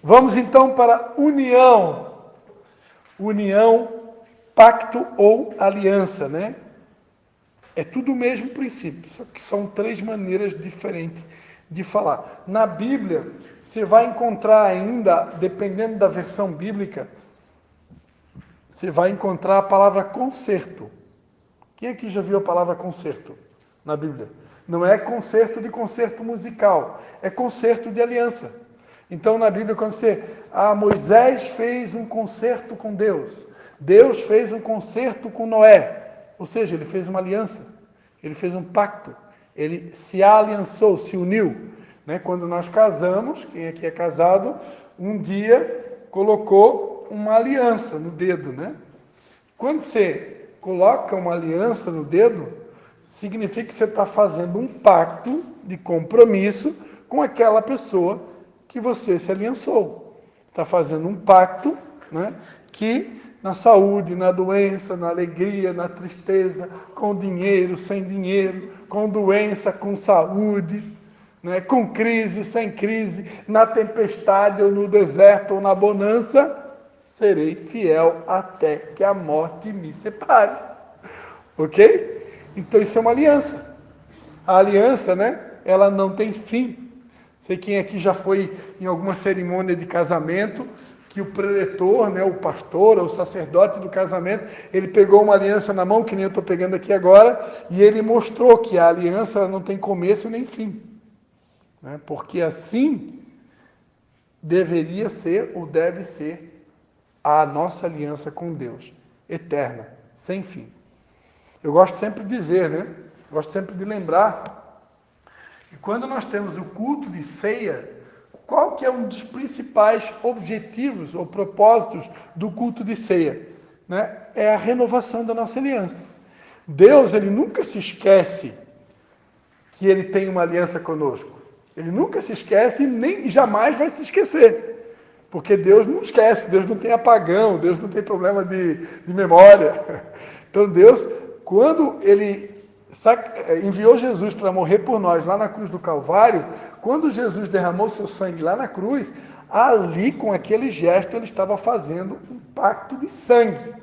Vamos então para união. União, pacto ou aliança, né? É tudo o mesmo princípio, só que são três maneiras diferentes de falar. Na Bíblia, você vai encontrar ainda, dependendo da versão bíblica, você vai encontrar a palavra concerto. Quem aqui já viu a palavra concerto na Bíblia? Não é concerto de concerto musical, é concerto de aliança. Então, na Bíblia, quando Moisés fez um concerto com Deus, Deus fez um concerto com Noé, ou seja, ele fez uma aliança, ele fez um pacto, ele se aliançou, se uniu. Né? Quando nós casamos, quem aqui é casado, um dia colocou uma aliança no dedo. Né? Quando você coloca uma aliança no dedo, significa que você está fazendo um pacto de compromisso com aquela pessoa que você se aliançou. Está fazendo um pacto, né, que na saúde, na doença, na alegria, na tristeza, com dinheiro, sem dinheiro, com doença, com saúde, né, com crise, sem crise, na tempestade ou no deserto ou na bonança, serei fiel até que a morte me separe. Ok? Então isso é uma aliança. A aliança, né, ela não tem fim. Sei quem aqui já foi em alguma cerimônia de casamento, que o preletor, né, o pastor, o sacerdote do casamento, ele pegou uma aliança na mão, que nem eu estou pegando aqui agora, e ele mostrou que a aliança ela não tem começo nem fim. Né, porque assim deveria ser ou deve ser a nossa aliança com Deus, eterna, sem fim. Eu gosto sempre de dizer, né? Gosto sempre de lembrar que quando nós temos o culto de ceia, qual que é um dos principais objetivos ou propósitos do culto de ceia? Né? É a renovação da nossa aliança. Deus, ele nunca se esquece que ele tem uma aliança conosco. Ele nunca se esquece e nem jamais vai se esquecer. Porque Deus não esquece, Deus não tem apagão, Deus não tem problema de memória. Então Deus, quando ele enviou Jesus para morrer por nós lá na cruz do Calvário, quando Jesus derramou seu sangue lá na cruz, ali com aquele gesto ele estava fazendo um pacto de sangue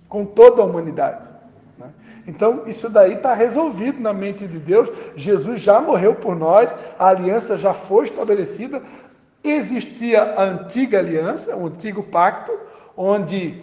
com toda a humanidade. Né? Então isso daí está resolvido na mente de Deus, Jesus já morreu por nós, a aliança já foi estabelecida, existia a antiga aliança, o antigo pacto, onde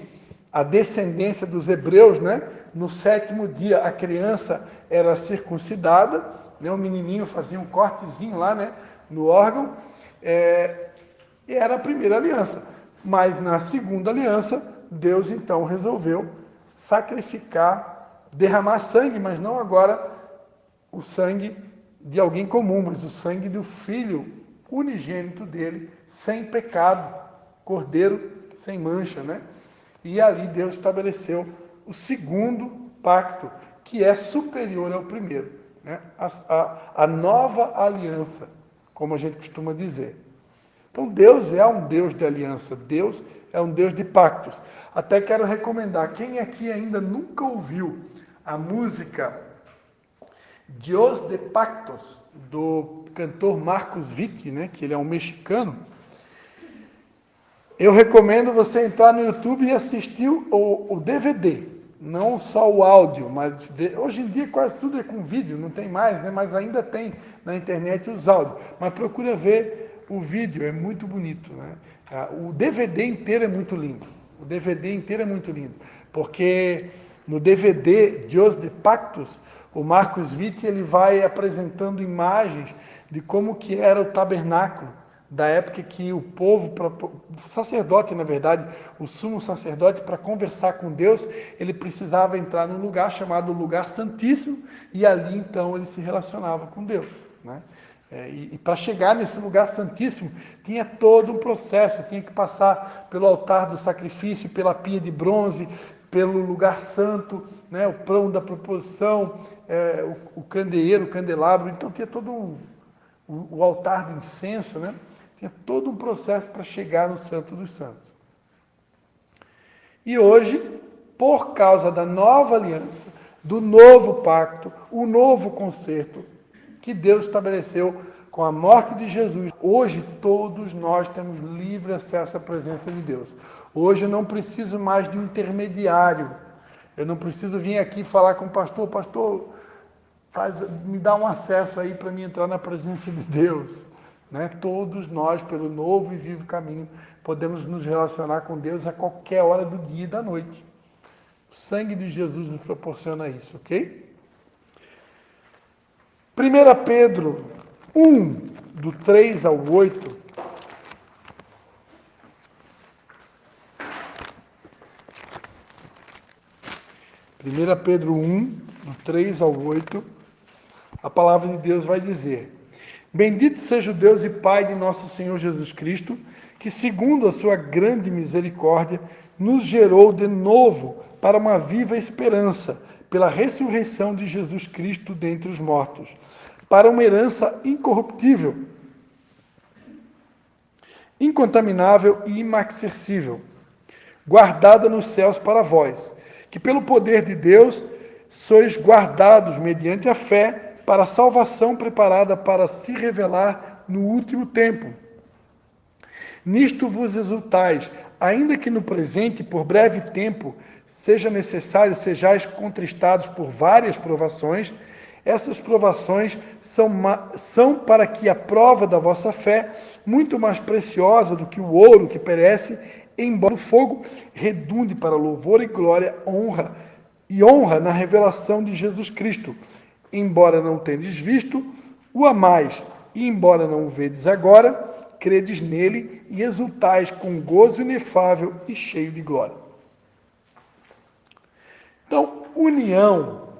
a descendência dos hebreus, né? No 7º dia a criança era circuncidada, né? O menininho fazia um cortezinho lá, né? No órgão, e era a primeira aliança. Mas na segunda aliança, Deus então resolveu sacrificar, derramar sangue, mas não agora o sangue de alguém comum, mas o sangue do Filho unigênito dele, sem pecado, cordeiro sem mancha, né? E ali Deus estabeleceu o segundo pacto, que é superior ao primeiro, né? A nova aliança, como a gente costuma dizer. Então Deus é um Deus de aliança, Deus é um Deus de pactos. Até quero recomendar, quem aqui ainda nunca ouviu a música Dios de Pactos, do cantor Marcos Witt, né? Que ele é um mexicano, eu recomendo você entrar no YouTube e assistir o DVD, não só o áudio, mas hoje em dia quase tudo é com vídeo, não tem mais, né? Mas ainda tem na internet os áudios. Mas procura ver o vídeo, é muito bonito. Né? O DVD inteiro é muito lindo. O DVD inteiro é muito lindo, porque no DVD Dios de Pactos, o Marcos Witt ele vai apresentando imagens de como que era o tabernáculo, da época que o povo, o sacerdote, na verdade, o sumo sacerdote, para conversar com Deus, ele precisava entrar num lugar chamado Lugar Santíssimo, e ali, então, ele se relacionava com Deus. Né? E para chegar nesse Lugar Santíssimo, tinha todo um processo, tinha que passar pelo altar do sacrifício, pela pia de bronze, pelo lugar santo, né? O pão da proposição, o candeeiro, o candelabro, então tinha todo o altar de incenso, né? Tinha todo um processo para chegar no Santo dos Santos. E hoje, por causa da nova aliança, do novo pacto, o novo concerto que Deus estabeleceu com a morte de Jesus, hoje todos nós temos livre acesso à presença de Deus. Hoje eu não preciso mais de um intermediário. Eu não preciso vir aqui falar com o pastor, me dá um acesso aí para mim entrar na presença de Deus. Né? Todos nós, pelo novo e vivo caminho, podemos nos relacionar com Deus a qualquer hora do dia e da noite. O sangue de Jesus nos proporciona isso, ok? 1 Pedro 1, do 3 ao 8. Primeira Pedro 1, do 3 ao 8, a palavra de Deus vai dizer: Bendito seja o Deus e Pai de nosso Senhor Jesus Cristo, que segundo a sua grande misericórdia, nos gerou de novo para uma viva esperança, pela ressurreição de Jesus Cristo dentre os mortos, para uma herança incorruptível, incontaminável e imarcessível, guardada nos céus para vós, que pelo poder de Deus sois guardados mediante a fé para a salvação preparada para se revelar no último tempo. Nisto vos exultais, ainda que no presente, por breve tempo, seja necessário sejais contristados por várias provações. Essas provações são para que a prova da vossa fé, muito mais preciosa do que o ouro que perece, embora o fogo, redunde para louvor e glória, honra na revelação de Jesus Cristo. Embora não tendes visto, o amais, e embora não o vedes agora, credes nele e exultais com gozo inefável e cheio de glória. Então, união,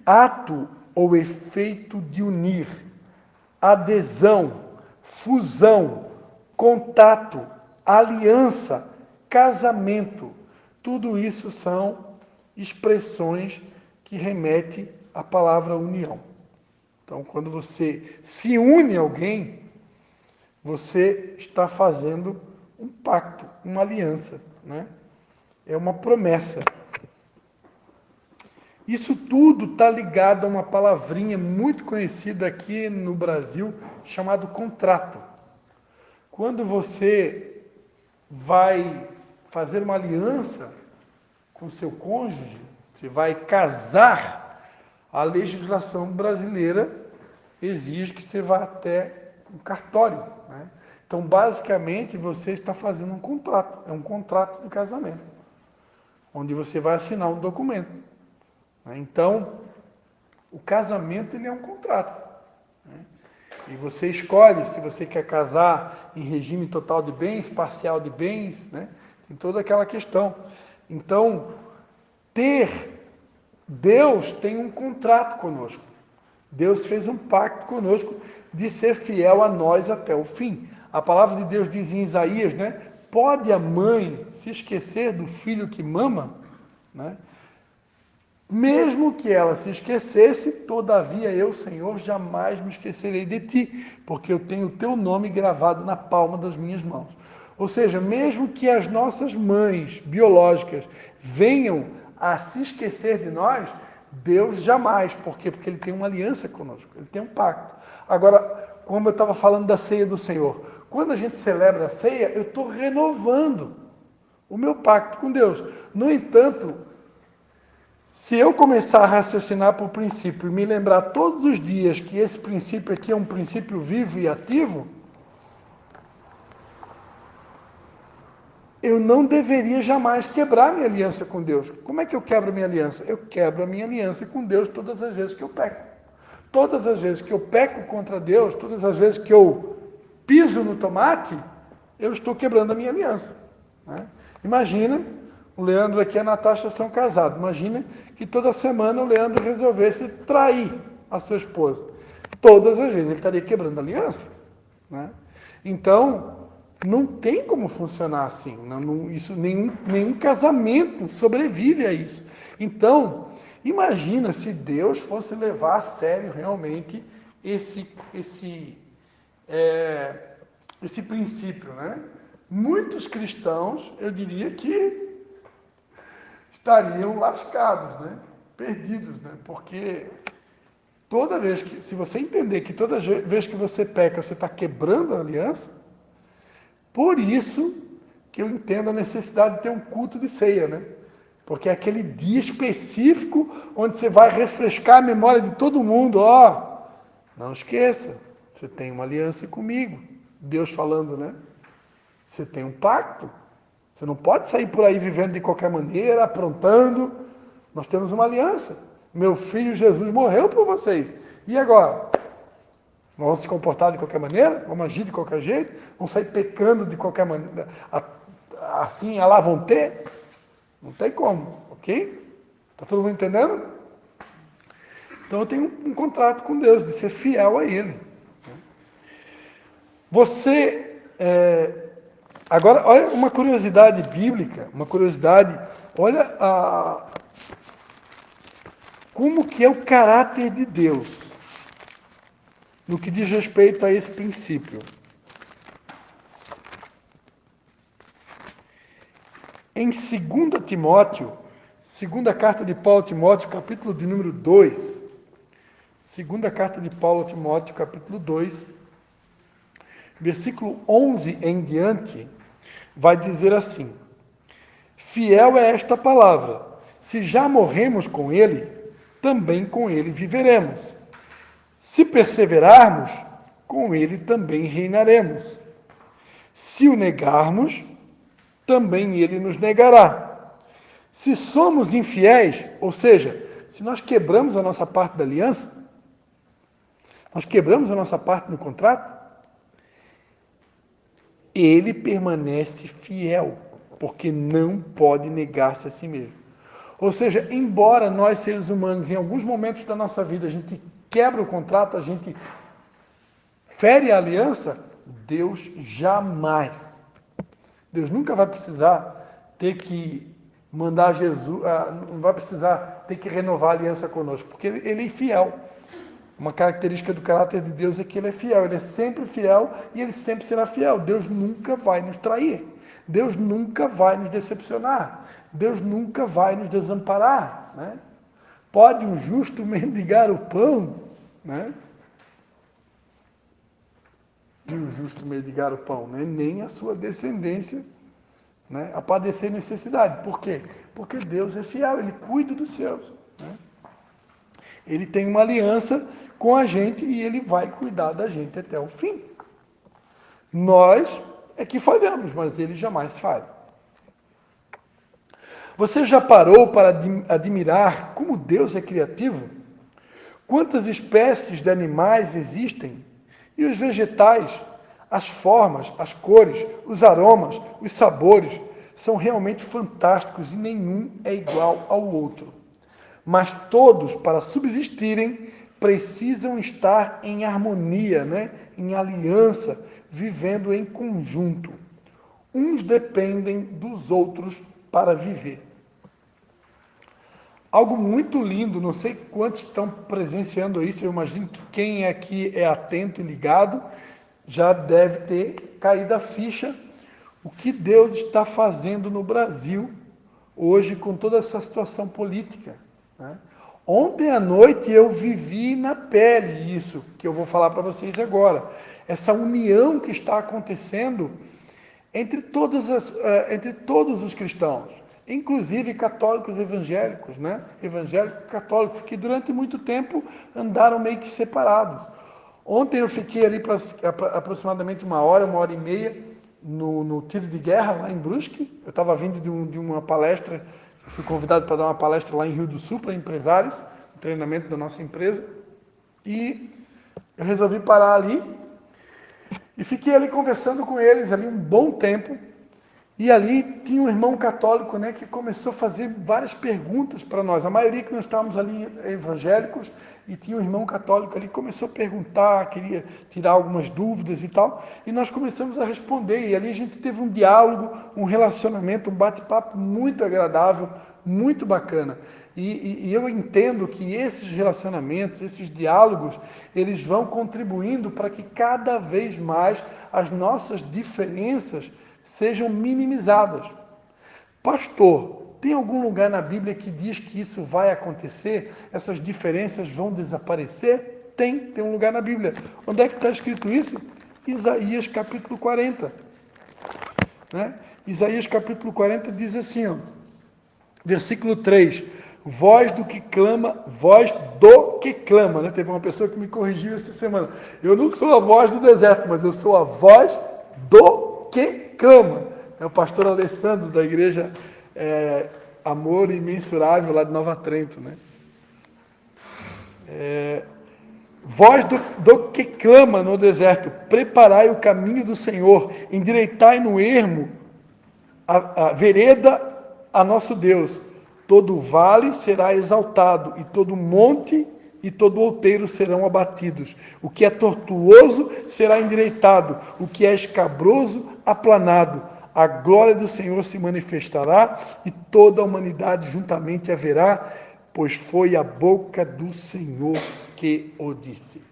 ato ou efeito de unir, adesão, fusão, contato, aliança, casamento, tudo isso são expressões que remetem à palavra união. Então, quando você se une a alguém, você está fazendo um pacto, uma aliança, né? É uma promessa. Isso tudo está ligado a uma palavrinha muito conhecida aqui no Brasil, chamado contrato. Quando você vai fazer uma aliança com seu cônjuge, você vai casar, a legislação brasileira exige que você vá até um cartório, né? Então, basicamente, você está fazendo um contrato, é um contrato de casamento, onde você vai assinar um documento. Então, o casamento ele é um contrato. Né? E você escolhe se você quer casar em regime total de bens, parcial de bens, né? Tem toda aquela questão. Então, Deus tem um contrato conosco. Deus fez um pacto conosco de ser fiel a nós até o fim. A palavra de Deus diz em Isaías, né? Pode a mãe se esquecer do filho que mama? Né? Mesmo que ela se esquecesse, todavia eu, Senhor, jamais me esquecerei de ti, porque eu tenho o teu nome gravado na palma das minhas mãos. Ou seja, mesmo que as nossas mães biológicas venham a se esquecer de nós, Deus jamais. Por quê? Porque Ele tem uma aliança conosco, Ele tem um pacto. Agora, como eu estava falando da ceia do Senhor, quando a gente celebra a ceia, eu estou renovando o meu pacto com Deus. No entanto, se eu começar a raciocinar por princípio e me lembrar todos os dias que esse princípio aqui é um princípio vivo e ativo, eu não deveria jamais quebrar minha aliança com Deus. Como é que eu quebro minha aliança? Eu quebro a minha aliança com Deus todas as vezes que eu peco. Todas as vezes que eu peco contra Deus, todas as vezes que eu piso no tomate, eu estou quebrando a minha aliança. Né? Imagina, o Leandro aqui e a Natasha são casados. Imagina que toda semana o Leandro resolvesse trair a sua esposa. Todas as vezes ele estaria quebrando a aliança. Né? Então, não tem como funcionar assim. Nenhum casamento sobrevive a isso. Então, imagina se Deus fosse levar a sério realmente esse princípio. Né? Muitos cristãos, eu diria que estariam lascados, né? Perdidos, né? Porque Toda vez que, se você entender que toda vez que você peca, você está quebrando a aliança, por isso que eu entendo a necessidade de ter um culto de ceia, né? Porque é aquele dia específico onde você vai refrescar a memória de todo mundo. Ó, não esqueça, você tem uma aliança comigo. Deus falando, né? Você tem um pacto. Você não pode sair por aí vivendo de qualquer maneira, aprontando. Nós temos uma aliança. Meu filho Jesus morreu por vocês. E agora? Vamos se comportar de qualquer maneira? Vamos agir de qualquer jeito? Vamos sair pecando de qualquer maneira? Assim, a lá vão ter? Não tem como, ok? Está todo mundo entendendo? Então eu tenho um contrato com Deus, de ser fiel a Ele. Você, agora, olha uma curiosidade bíblica, olha como que é o caráter de Deus, no que diz respeito a esse princípio. Em 2 Timóteo, segunda carta de Paulo a Timóteo, capítulo de número 2, segunda carta de Paulo a Timóteo, capítulo 2, versículo 11 em diante, vai dizer assim: fiel é esta palavra, se já morremos com ele, também com ele viveremos. Se perseverarmos, com ele também reinaremos. Se o negarmos, também ele nos negará. Se somos infiéis, ou seja, se nós quebramos a nossa parte da aliança, nós quebramos a nossa parte no contrato, ele permanece fiel, porque não pode negar-se a si mesmo. Ou seja, embora nós, seres humanos, em alguns momentos da nossa vida, a gente quebra o contrato, a gente fere a aliança, Deus jamais. Deus nunca vai precisar ter que mandar Jesus, não vai precisar ter que renovar a aliança conosco, porque ele é fiel. Uma característica do caráter de Deus é que ele é fiel, ele é sempre fiel e ele sempre será fiel. Deus nunca vai nos trair, Deus nunca vai nos decepcionar, Deus nunca vai nos desamparar, né? Pode um justo mendigar o pão, né? E o justo mendigar o pão, né? Nem a sua descendência, né, a padecer necessidade. Por quê? Porque Deus é fiel, Ele cuida dos seus, né? Ele tem uma aliança com a gente e Ele vai cuidar da gente até o fim. Nós é que falhamos, mas Ele jamais falha. Você já parou para admirar como Deus é criativo? Quantas espécies de animais existem? E os vegetais, as formas, as cores, os aromas, os sabores, são realmente fantásticos e nenhum é igual ao outro. Mas todos, para subsistirem, precisam estar em harmonia, né? Em aliança, vivendo em conjunto. Uns dependem dos outros para viver. Algo muito lindo, não sei quantos estão presenciando isso, eu imagino que quem aqui é atento e ligado já deve ter caído a ficha o que Deus está fazendo no Brasil hoje com toda essa situação política, né? Ontem à noite eu vivi na pele isso que eu vou falar para vocês agora, essa união que está acontecendo entre todos os cristãos, inclusive católicos evangélicos, né? Evangélicos católicos, que durante muito tempo andaram meio que separados. Ontem eu fiquei ali para aproximadamente uma hora e meia, no tiro de guerra, lá em Brusque. Eu estava vindo de uma palestra, fui convidado para dar uma palestra lá em Rio do Sul, para empresários, um treinamento da nossa empresa, e eu resolvi parar ali, e fiquei ali conversando com eles ali um bom tempo. E ali tinha um irmão católico, né, que começou a fazer várias perguntas para nós. A maioria que nós estávamos ali evangélicos, e tinha um irmão católico ali que começou a perguntar, queria tirar algumas dúvidas e tal. E nós começamos a responder. E ali a gente teve um diálogo, um relacionamento, um bate-papo muito agradável, muito bacana. E eu entendo que esses relacionamentos, esses diálogos, eles vão contribuindo para que cada vez mais as nossas diferenças sejam minimizadas. Pastor, tem algum lugar na Bíblia que diz que isso vai acontecer? Essas diferenças vão desaparecer? Tem um lugar na Bíblia. Onde é que está escrito isso? Isaías capítulo 40. Né? Isaías capítulo 40 diz assim, ó, versículo 3, voz do que clama, né? Teve uma pessoa que me corrigiu essa semana. Eu não sou a voz do deserto, mas eu sou a voz do que clama. É o pastor Alessandro, da igreja Amor Imensurável, lá de Nova Trento, né? Voz do que clama no deserto, preparai o caminho do Senhor, endireitai no ermo a vereda a nosso Deus. Todo vale será exaltado, e todo monte e todo outeiro serão abatidos. O que é tortuoso será endireitado, o que é escabroso, aplanado. A glória do Senhor se manifestará, e toda a humanidade juntamente a verá, pois foi a boca do Senhor que o disse.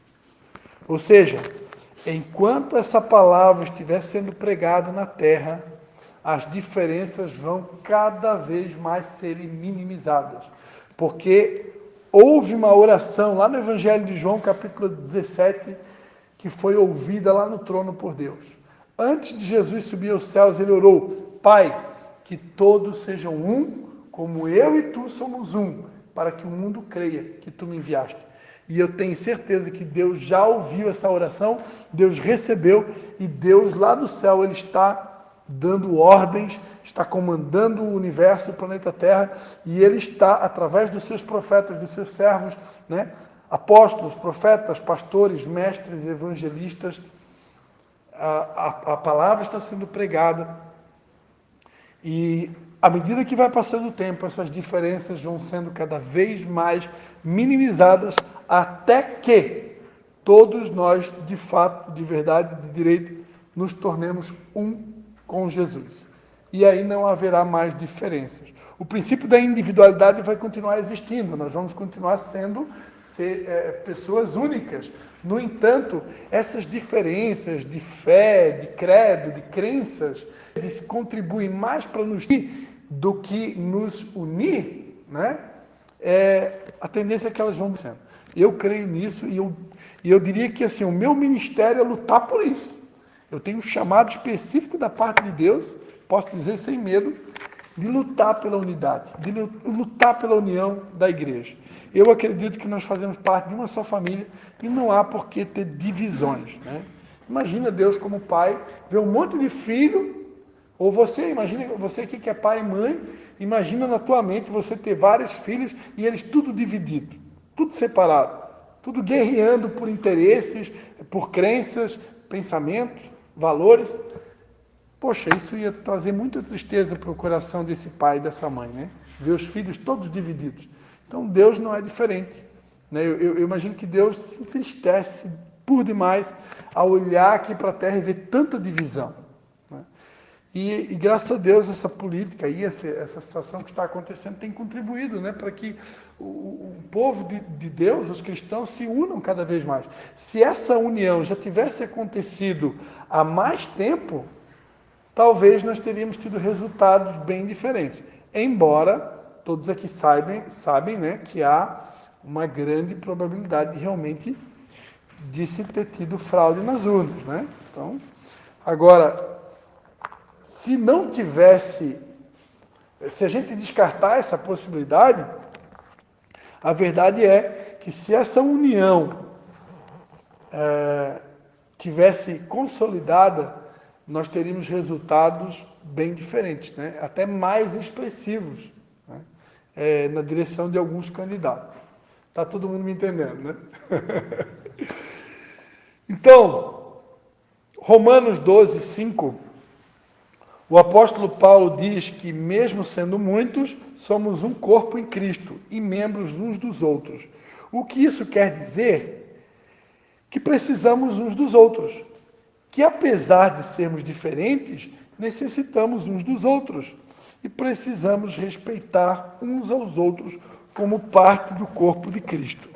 Ou seja, enquanto essa palavra estiver sendo pregada na terra, as diferenças vão cada vez mais serem minimizadas. Porque houve uma oração lá no Evangelho de João, capítulo 17, que foi ouvida lá no trono por Deus. Antes de Jesus subir aos céus, ele orou: Pai, que todos sejam um, como eu e tu somos um, para que o mundo creia que tu me enviaste. E eu tenho certeza que Deus já ouviu essa oração, Deus recebeu, e Deus lá do céu, ele está dando ordens, está comandando o universo, o planeta Terra, e ele está, através dos seus profetas, dos seus servos, né? Apóstolos, profetas, pastores, mestres, evangelistas, a palavra está sendo pregada, e à medida que vai passando o tempo, essas diferenças vão sendo cada vez mais minimizadas, até que todos nós, de fato, de verdade, de direito, nos tornemos um com Jesus. E aí não haverá mais diferenças. O princípio da individualidade vai continuar existindo, nós vamos continuar sendo pessoas únicas. No entanto, essas diferenças de fé, de credo, de crenças, contribuem mais para nos unir do que nos unir, né? A tendência é que elas vão sendo. Eu creio nisso e eu diria que assim, o meu ministério é lutar por isso. Eu tenho um chamado específico da parte de Deus, posso dizer sem medo, de lutar pela unidade, de lutar pela união da igreja. Eu acredito que nós fazemos parte de uma só família e não há por que ter divisões, né? Imagina Deus como pai, ver um monte de filho, ou imagina você que é pai e mãe, imagina na tua mente você ter vários filhos e eles tudo dividido, tudo separado, tudo guerreando por interesses, por crenças, pensamentos, valores. Poxa, isso ia trazer muita tristeza para o coração desse pai e dessa mãe, né? Ver os filhos todos divididos. Então, Deus não é diferente, né? Eu imagino que Deus se entristece por demais ao olhar aqui para a terra e ver tanta divisão, né? E graças a Deus, essa política aí, essa situação que está acontecendo tem contribuído, né, para que o povo de Deus, os cristãos, se unam cada vez mais. Se essa união já tivesse acontecido há mais tempo, talvez nós teríamos tido resultados bem diferentes. Embora todos aqui sabem, né, que há uma grande probabilidade realmente de se ter tido fraude nas urnas, né? Então, agora, se não tivesse, se a gente descartar essa possibilidade, a verdade é que se essa união tivesse consolidada, nós teríamos resultados bem diferentes, né? Até mais expressivos, né? Na direção de alguns candidatos. Está todo mundo me entendendo, né? Então, Romanos 12, 5, o apóstolo Paulo diz que, mesmo sendo muitos, somos um corpo em Cristo e membros uns dos outros. O que isso quer dizer? Que precisamos uns dos outros. Que, apesar de sermos diferentes, necessitamos uns dos outros e precisamos respeitar uns aos outros como parte do corpo de Cristo.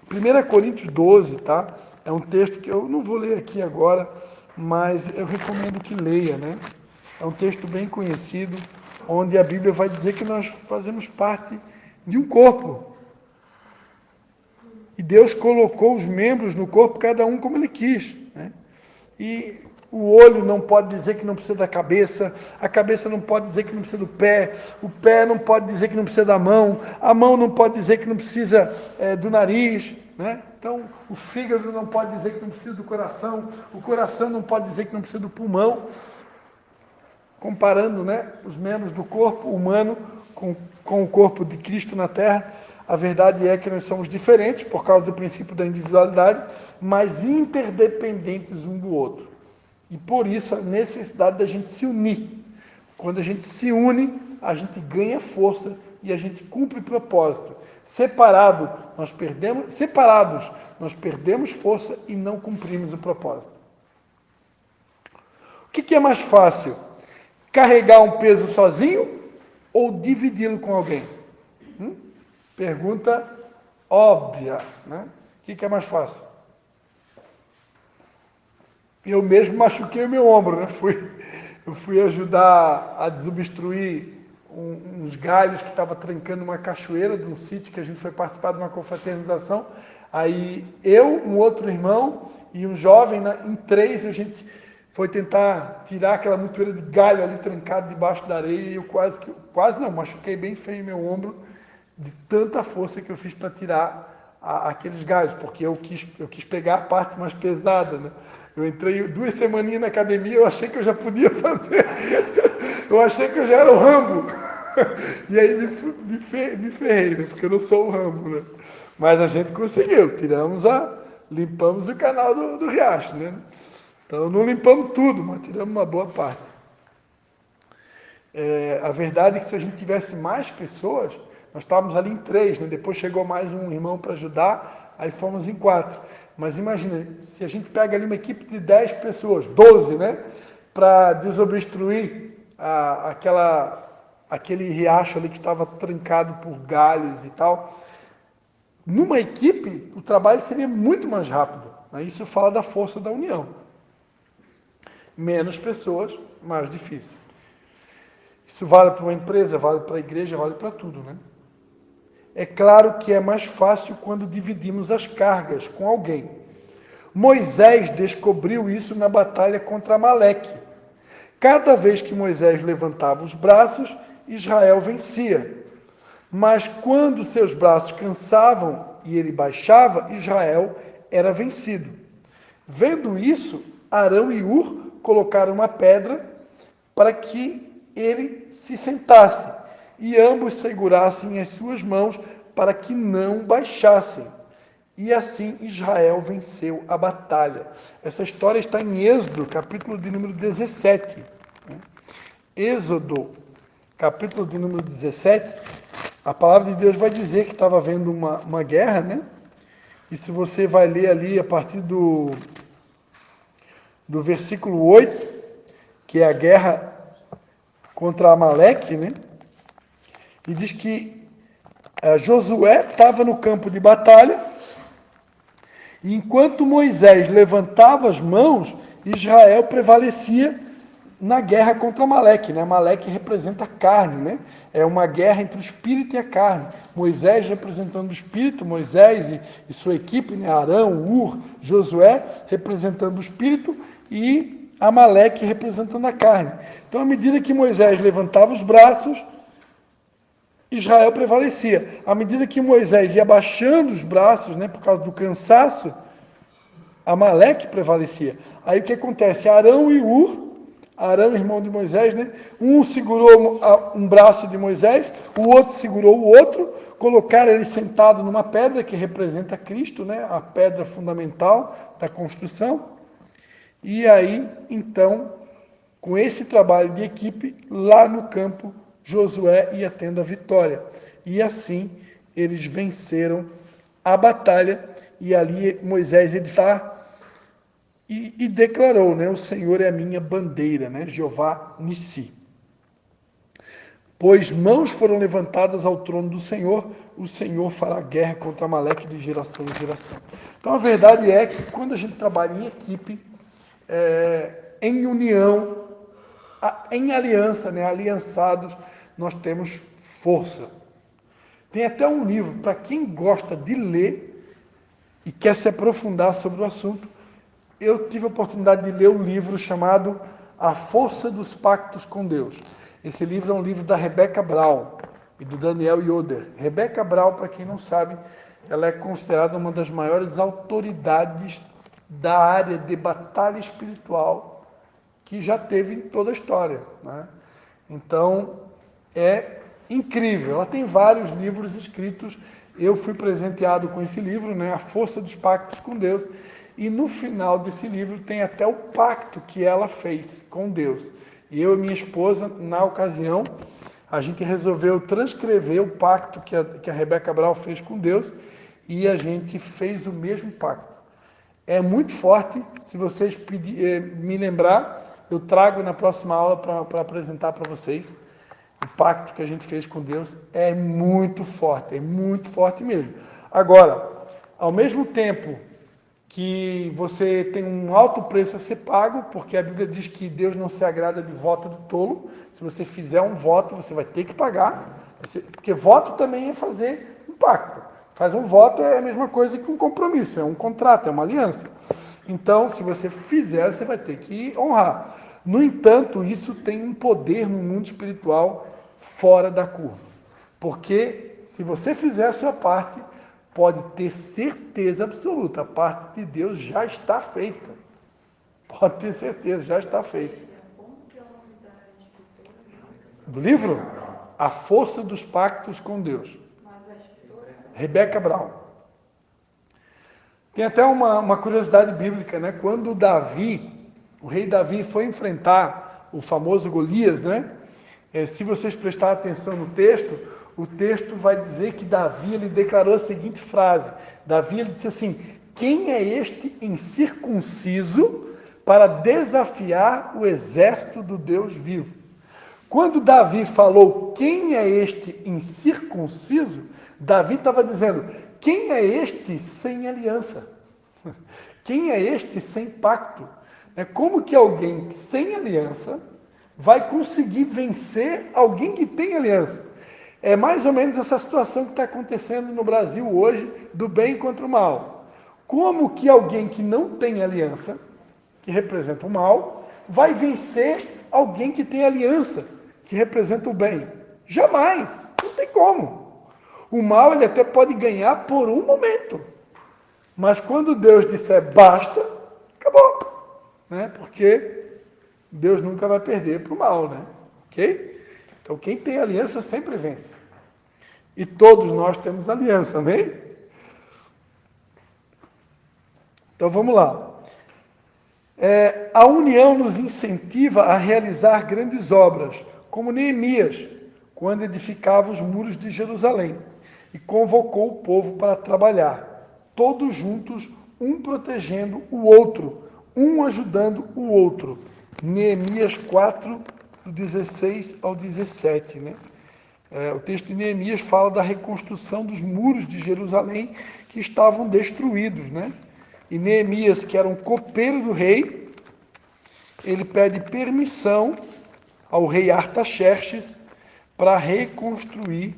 1 Coríntios 12, tá? É um texto que eu não vou ler aqui agora, mas eu recomendo que leia, né? É um texto bem conhecido, onde a Bíblia vai dizer que nós fazemos parte de um corpo. E Deus colocou os membros no corpo, cada um como Ele quis, né? E o olho não pode dizer que não precisa da cabeça, a cabeça não pode dizer que não precisa do pé, o pé não pode dizer que não precisa da mão, a mão não pode dizer que não precisa do nariz, né? Então, o fígado não pode dizer que não precisa do coração, o coração não pode dizer que não precisa do pulmão. Comparando, né, os membros do corpo humano com o corpo de Cristo na Terra, a verdade é que nós somos diferentes por causa do princípio da individualidade, mas interdependentes um do outro. E por isso a necessidade da gente se unir. Quando a gente se une, a gente ganha força e a gente cumpre propósito. Separados, nós perdemos força e não cumprimos o propósito. O que é mais fácil? Carregar um peso sozinho ou dividi-lo com alguém? Pergunta óbvia, né? O que é mais fácil? Eu mesmo machuquei o meu ombro, né? Eu fui ajudar a desobstruir uns galhos que estavam trancando uma cachoeira de um sítio que a gente foi participar de uma confraternização. Aí eu, um outro irmão e um jovem, né, em 3 a gente foi tentar tirar aquela montoeira de galho ali trancado debaixo da areia e eu quase não, machuquei bem feio meu ombro de tanta força que eu fiz para tirar aqueles galhos, porque eu quis pegar a parte mais pesada, né? Eu entrei 2 semaninhas na academia, eu achei que eu já podia fazer, eu achei que eu já era o Rambo, e aí me ferrei, né? Porque eu não sou o Rambo, né? Mas a gente conseguiu, limpamos o canal do riacho, né? Então, não limpamos tudo, mas tiramos uma boa parte. A verdade é que se a gente tivesse mais pessoas, nós estávamos ali em 3, né? Depois chegou mais um irmão para ajudar, aí fomos em 4. Mas imagina, se a gente pega ali uma equipe de 10 pessoas, 12, né? Para desobstruir aquele riacho ali que estava trancado por galhos e tal. Numa equipe, o trabalho seria muito mais rápido, né? Isso fala da força da união. Menos pessoas, mais difícil. Isso vale para uma empresa, vale para a igreja, vale para tudo, né? É claro que é mais fácil quando dividimos as cargas com alguém. Moisés descobriu isso na batalha contra Amaleque. Cada vez que Moisés levantava os braços, Israel vencia. Mas quando seus braços cansavam e ele baixava, Israel era vencido. Vendo isso, Arão e Hur colocaram uma pedra para que ele se sentasse e ambos segurassem as suas mãos para que não baixassem. E assim Israel venceu a batalha. Essa história está em Êxodo, capítulo de número 17. Êxodo, capítulo de número 17, a palavra de Deus vai dizer que estava havendo uma guerra, né? E se você vai ler ali a partir do versículo 8, que é a guerra contra Amaleque, né? E diz que Josué estava no campo de batalha, e enquanto Moisés levantava as mãos, Israel prevalecia na guerra contra Amaleque, né? Amaleque representa a carne, né? É uma guerra entre o espírito e a carne. Moisés representando o espírito, Moisés e sua equipe, né? Arão, Hur, Josué representando o espírito e Amaleque representando a carne. Então, à medida que Moisés levantava os braços, Israel prevalecia. À medida que Moisés ia abaixando os braços, né, por causa do cansaço, Amaleque prevalecia. Aí o que acontece? Arão e Hur, Arão, irmão de Moisés, né? Um segurou um braço de Moisés, o outro segurou o outro, colocaram ele sentado numa pedra que representa Cristo, né? A pedra fundamental da construção. E aí, então, com esse trabalho de equipe, lá no campo, Josué ia tendo a vitória. E assim, eles venceram a batalha, e ali Moisés está e declarou, né? O Senhor é a minha bandeira, né? Jeová Nissi. Pois mãos foram levantadas ao trono do Senhor, o Senhor fará guerra contra Amaleque de geração em geração. Então a verdade é que quando a gente trabalha em equipe, em união, em aliança, né? Aliançados, nós temos força. Tem até um livro, para quem gosta de ler e quer se aprofundar sobre o assunto. Eu tive a oportunidade de ler um livro chamado A Força dos Pactos com Deus. Esse livro é um livro da Rebecca Brown e do Daniel Yoder. Rebecca Brown, para quem não sabe, ela é considerada uma das maiores autoridades da área de batalha espiritual que já teve em toda a história, né? Então, é incrível. Ela tem vários livros escritos. Eu fui presenteado com esse livro, né? A Força dos Pactos com Deus. E no final desse livro tem até o pacto que ela fez com Deus. E eu e minha esposa, na ocasião, a gente resolveu transcrever o pacto que a Rebecca Brown fez com Deus e a gente fez o mesmo pacto. É muito forte. Se vocês me lembrar, eu trago na próxima aula para apresentar para vocês. O pacto que a gente fez com Deus é muito forte mesmo. Agora, ao mesmo tempo que você tem um alto preço a ser pago, porque a Bíblia diz que Deus não se agrada de voto do tolo. Se você fizer um voto, você vai ter que pagar, porque voto também é fazer um pacto. Faz um voto é a mesma coisa que um compromisso, é um contrato, é uma aliança. Então, se você fizer, você vai ter que honrar. No entanto, isso tem um poder no mundo espiritual fora da curva. Porque se você fizer a sua parte, pode ter certeza absoluta, a parte de Deus já está feita. Pode ter certeza, já está feita. Do livro? A Força dos Pactos com Deus. Rebecca Brown. Tem até uma curiosidade bíblica, né? Quando o rei Davi foi enfrentar o famoso Golias, né? Se vocês prestarem atenção no texto, o texto vai dizer que Davi ele declarou a seguinte frase. Davi ele disse assim: quem é este incircunciso para desafiar o exército do Deus vivo? Quando Davi falou quem é este incircunciso, Davi estava dizendo: quem é este sem aliança? Quem é este sem pacto? Como que alguém sem aliança vai conseguir vencer alguém que tem aliança? É mais ou menos essa situação que está acontecendo no Brasil hoje, do bem contra o mal. Como que alguém que não tem aliança, que representa o mal, vai vencer alguém que tem aliança, que representa o bem? Jamais! Não tem como. O mal ele até pode ganhar por um momento. Mas quando Deus disser basta, acabou. Né? Porque Deus nunca vai perder para o mal, né? Ok? Então, quem tem aliança sempre vence. E todos nós temos aliança, amém? Então, vamos lá. A união nos incentiva a realizar grandes obras, como Neemias, quando edificava os muros de Jerusalém, e convocou o povo para trabalhar, todos juntos, um protegendo o outro, um ajudando o outro. Neemias 4, do 16 ao 17, né? O texto de Neemias fala da reconstrução dos muros de Jerusalém que estavam destruídos, né? E Neemias, que era um copeiro do rei, ele pede permissão ao rei Artaxerxes para reconstruir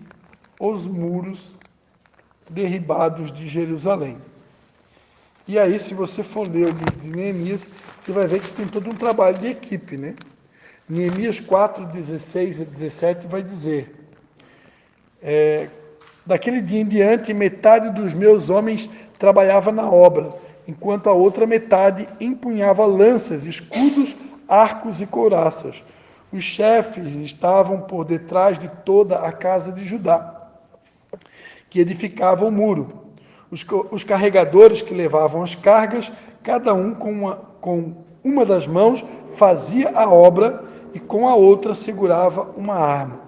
os muros derribados de Jerusalém. E aí, se você for ler o livro de Neemias, você vai ver que tem todo um trabalho de equipe, né? Neemias 4, 16 a 17 vai dizer: daquele dia em diante, metade dos meus homens trabalhava na obra, enquanto a outra metade empunhava lanças, escudos, arcos e couraças. Os chefes estavam por detrás de toda a casa de Judá, que edificava o muro. Os carregadores que levavam as cargas, cada um com uma das mãos fazia a obra e com a outra segurava uma arma.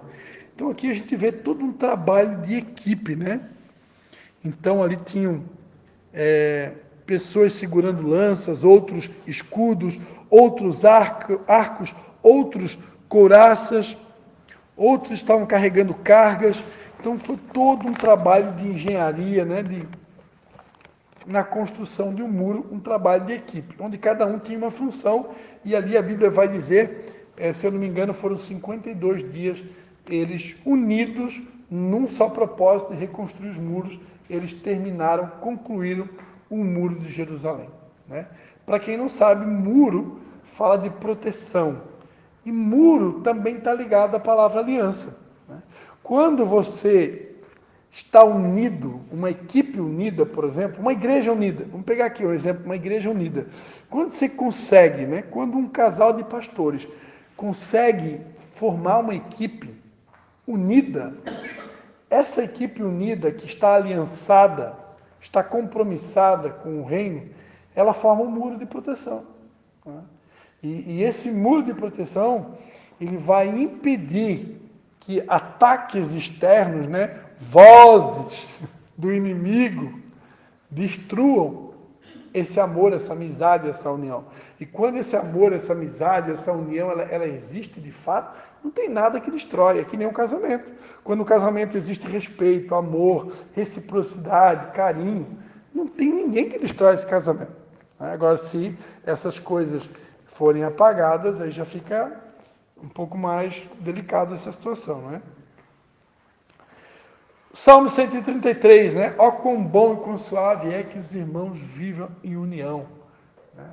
Então aqui a gente vê todo um trabalho de equipe, né? Então ali tinham pessoas segurando lanças, outros escudos, outros arcos, outros couraças, outros estavam carregando cargas. Então foi todo um trabalho de engenharia, né? Na construção de um muro, um trabalho de equipe, onde cada um tinha uma função, e ali a Bíblia vai dizer, se eu não me engano, foram 52 dias eles unidos num só propósito de reconstruir os muros, eles concluíram o muro de Jerusalém. Né? Para quem não sabe, muro fala de proteção. E muro também está ligado à palavra aliança. Né? Quando você está unido, uma equipe unida, por exemplo, uma igreja unida, vamos pegar aqui um exemplo, uma igreja unida. Quando você consegue, né, quando um casal de pastores consegue formar uma equipe unida, essa equipe unida que está aliançada, está compromissada com o reino, ela forma um muro de proteção. Né? E esse muro de proteção, ele vai impedir que ataques externos, né, vozes do inimigo, destruam esse amor, essa amizade, essa união. E quando esse amor, essa amizade, essa união, ela existe de fato, não tem nada que destrói, é que nem um casamento. Quando no casamento existe respeito, amor, reciprocidade, carinho, não tem ninguém que destrói esse casamento. Agora, se essas coisas forem apagadas, aí já fica um pouco mais delicada essa situação, não é? Salmo 133, né? Ó quão bom e quão suave é que os irmãos vivam em união. Né?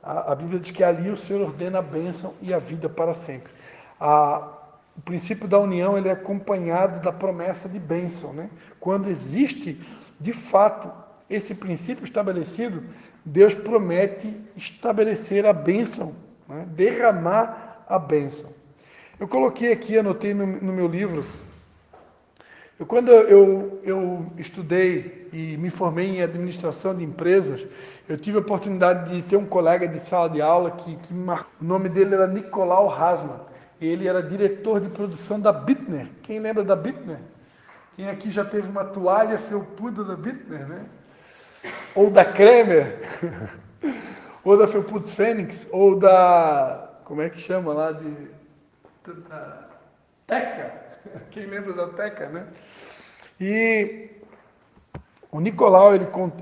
A Bíblia diz que ali o Senhor ordena a bênção e a vida para sempre. O princípio da união, ele é acompanhado da promessa de bênção, né? Quando existe, de fato, esse princípio estabelecido, Deus promete estabelecer a bênção, né? Derramar a bênção. Eu coloquei aqui, anotei no meu livro, quando eu estudei e me formei em administração de empresas, eu tive a oportunidade de ter um colega de sala de aula que me marcou. O nome dele era Nicolau Hasman. Ele era diretor de produção da Bittner. Quem lembra da Bittner? Quem aqui já teve uma toalha felpuda da Bittner, né? Ou da Kremer, ou da Felpudos Fênix, ou da... como é que chama lá? Da Teca. Quem lembra da Teca, né? E o Nicolau,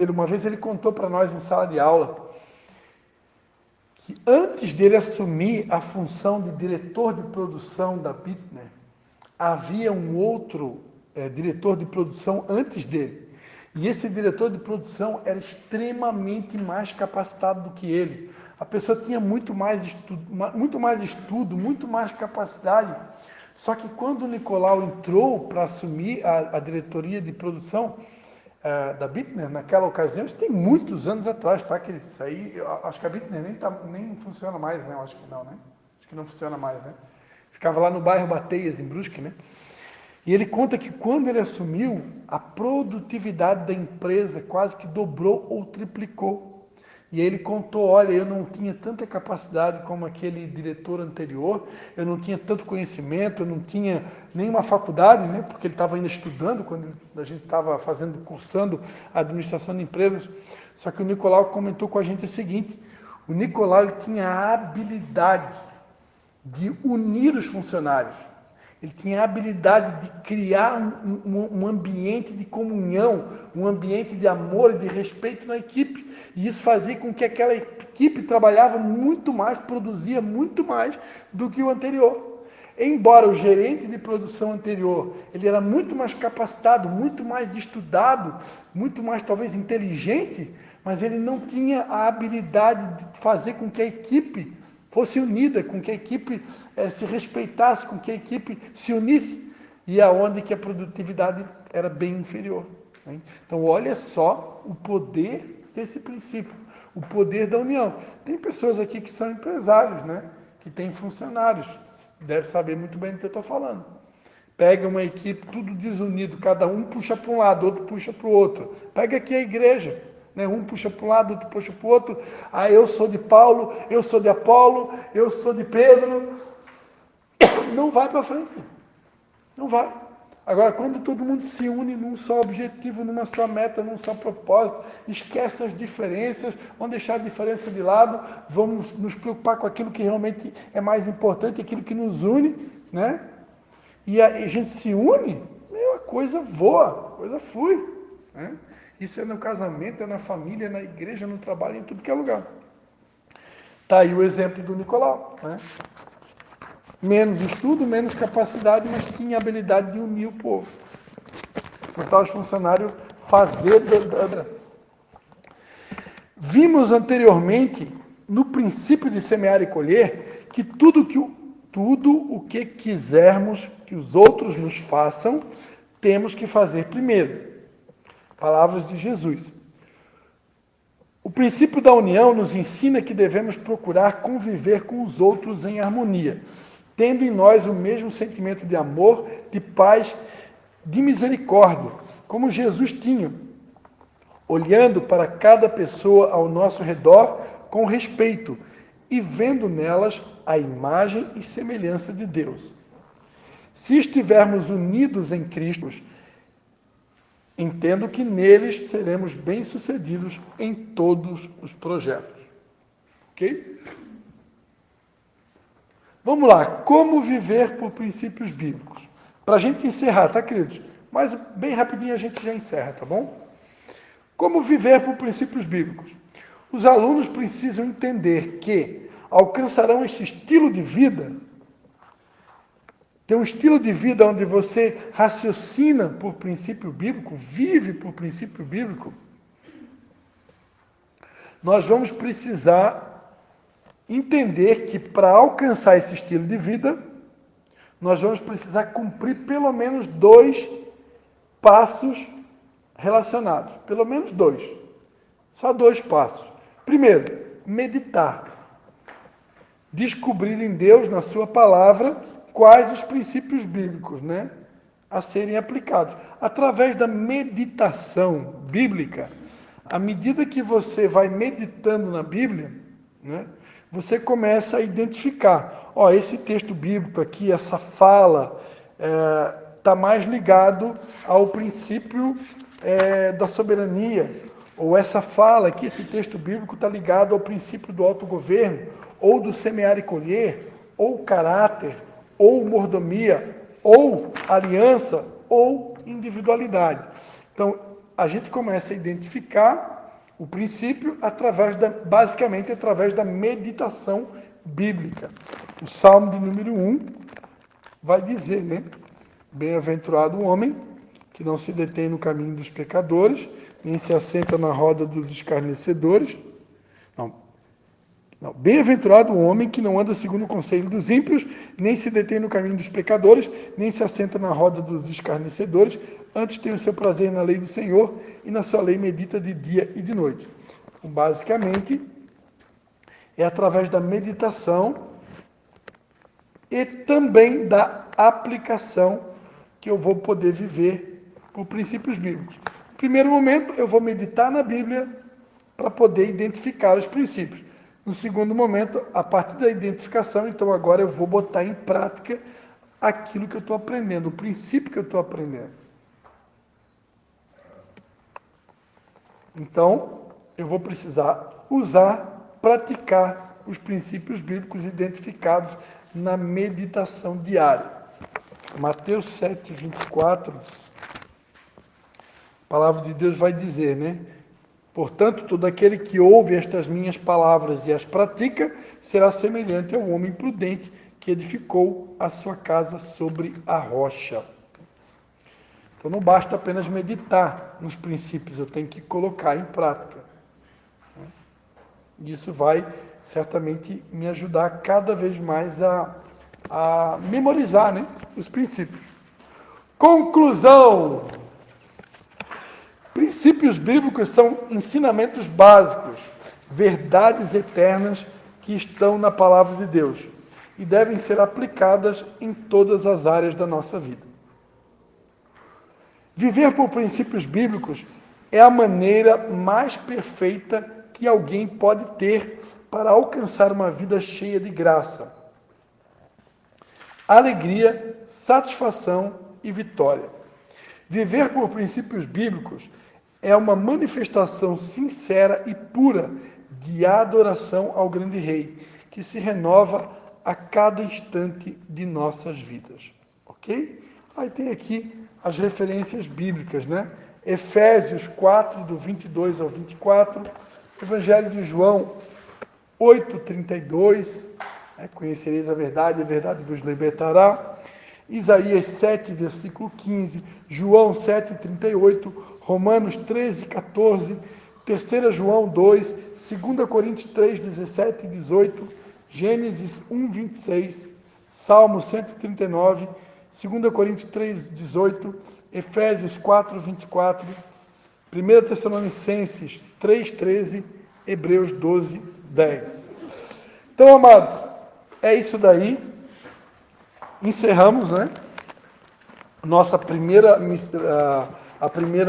uma vez ele contou para nós em sala de aula que antes dele assumir a função de diretor de produção da Bittner, havia um outro diretor de produção antes dele. E esse diretor de produção era extremamente mais capacitado do que ele. A pessoa tinha muito mais estudo, muito mais capacidade. Só que quando o Nicolau entrou para assumir a diretoria de produção da Bittner, naquela ocasião, isso tem muitos anos atrás, tá? Que isso aí, acho que a Bittner nem funciona mais, né? Eu acho que não, né? Acho que não funciona mais, né? Ficava lá no bairro Bateias, em Brusque, né? E ele conta que quando ele assumiu, a produtividade da empresa quase que dobrou ou triplicou. E aí ele contou, olha, eu não tinha tanta capacidade como aquele diretor anterior, eu não tinha tanto conhecimento, eu não tinha nenhuma faculdade, né, porque ele estava ainda estudando, quando a gente estava cursando a administração de empresas. Só que o Nicolau comentou com a gente o seguinte, o Nicolau ele tinha a habilidade de unir os funcionários. Ele tinha a habilidade de criar um ambiente de comunhão, um ambiente de amor e de respeito na equipe. E isso fazia com que aquela equipe trabalhava muito mais, produzia muito mais do que o anterior. Embora o gerente de produção anterior, ele era muito mais capacitado, muito mais estudado, muito mais talvez inteligente, mas ele não tinha a habilidade de fazer com que a equipe fosse unida, com que a equipe se respeitasse, com que a equipe se unisse, e aonde que a produtividade era bem inferior. Né? Então, olha só o poder desse princípio, o poder da união. Tem pessoas aqui que são empresários, né? Que têm funcionários, deve saber muito bem do que eu estou falando. Pega uma equipe, tudo desunido, cada um puxa para um lado, outro puxa para o outro. Pega aqui a igreja. Um puxa para um lado, outro puxa para o outro. Ah, eu sou de Paulo, eu sou de Apolo, eu sou de Pedro. Não vai para frente. Não vai. Agora, quando todo mundo se une num só objetivo, numa só meta, num só propósito, esquece as diferenças, vamos deixar a diferença de lado, vamos nos preocupar com aquilo que realmente é mais importante, aquilo que nos une, né? E a gente se une, a coisa voa, a coisa flui, né? Isso é no casamento, é na família, é na igreja, no trabalho, em tudo que é lugar. Está aí o exemplo do Nicolau. Né? Menos estudo, menos capacidade, mas tinha a habilidade de unir o povo. Botar os funcionários fazer. Vimos anteriormente, no princípio de semear e colher, que tudo o que quisermos que os outros nos façam, temos que fazer primeiro. Palavras de Jesus. O princípio da união nos ensina que devemos procurar conviver com os outros em harmonia, tendo em nós o mesmo sentimento de amor, de paz, de misericórdia, como Jesus tinha, olhando para cada pessoa ao nosso redor com respeito e vendo nelas a imagem e semelhança de Deus. Se estivermos unidos em Cristo, entendo que neles seremos bem-sucedidos em todos os projetos. Ok? Vamos lá. Como viver por princípios bíblicos? Para a gente encerrar, tá, queridos? Mas bem rapidinho a gente já encerra, tá bom? Como viver por princípios bíblicos? Os alunos precisam entender que alcançarão este estilo de vida, tem um estilo de vida onde você raciocina por princípio bíblico, vive por princípio bíblico, nós vamos precisar entender que para alcançar esse estilo de vida, nós vamos precisar cumprir pelo menos 2 passos relacionados. Pelo menos 2. Só 2 passos. Primeiro, meditar. Descobrir em Deus, na sua palavra, quais os princípios bíblicos, né, a serem aplicados. Através da meditação bíblica, à medida que você vai meditando na Bíblia, né, você começa a identificar, esse texto bíblico aqui, essa fala, está mais ligado ao princípio da soberania, ou essa fala aqui, esse texto bíblico está ligado ao princípio do autogoverno, ou do semear e colher, ou caráter, ou mordomia, ou aliança, ou individualidade. Então, a gente começa a identificar o princípio basicamente através da meditação bíblica. O Salmo de número 1 vai dizer, né? Bem-aventurado o homem que não se detém no caminho dos pecadores, nem se assenta na roda dos escarnecedores. Não. Bem-aventurado o homem que não anda segundo o conselho dos ímpios, nem se detém no caminho dos pecadores, nem se assenta na roda dos escarnecedores, antes tem o seu prazer na lei do Senhor, e na sua lei medita de dia e de noite. Então, basicamente, é através da meditação e também da aplicação que eu vou poder viver por princípios bíblicos. No primeiro momento, eu vou meditar na Bíblia para poder identificar os princípios. No segundo momento, a partir da identificação, então agora eu vou botar em prática aquilo que eu estou aprendendo, o princípio que eu estou aprendendo. Então, eu vou precisar praticar os princípios bíblicos identificados na meditação diária. Mateus 7, 24, a palavra de Deus vai dizer, né? Portanto, todo aquele que ouve estas minhas palavras e as pratica, será semelhante ao homem prudente que edificou a sua casa sobre a rocha. Então, não basta apenas meditar nos princípios, eu tenho que colocar em prática. Isso vai certamente me ajudar cada vez mais a memorizar, né, os princípios. Conclusão. Princípios bíblicos são ensinamentos básicos, verdades eternas que estão na palavra de Deus e devem ser aplicadas em todas as áreas da nossa vida. Viver por princípios bíblicos é a maneira mais perfeita que alguém pode ter para alcançar uma vida cheia de graça, alegria, satisfação e vitória. Viver por princípios bíblicos é uma manifestação sincera e pura de adoração ao grande Rei, que se renova a cada instante de nossas vidas. Ok? Aí tem aqui as referências bíblicas, né? Efésios 4, do 22 ao 24, Evangelho de João 8, 32, Conhecereis a verdade vos libertará. Isaías 7, versículo 15, João 7, 38, Romanos 13, 14, 3 João 2, 2 Coríntios 3, 17 e 18, Gênesis 1, 26, Salmo 139, 2 Coríntios 3, 18, Efésios 4, 24, 1 Tessalonicenses 3, 13, Hebreus 12, 10. Então, amados, é isso daí. Encerramos, né? Nossa primeira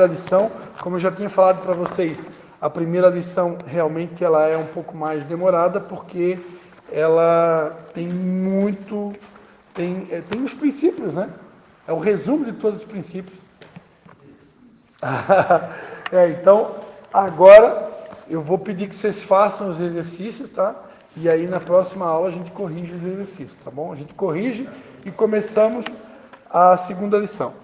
lição. Como eu já tinha falado para vocês, a primeira lição realmente ela é um pouco mais demorada, porque ela tem os princípios, né? É o resumo de todos os princípios. Então, agora eu vou pedir que vocês façam os exercícios, tá? E aí na próxima aula a gente corrige os exercícios, tá bom? A gente corrige e começamos a segunda lição.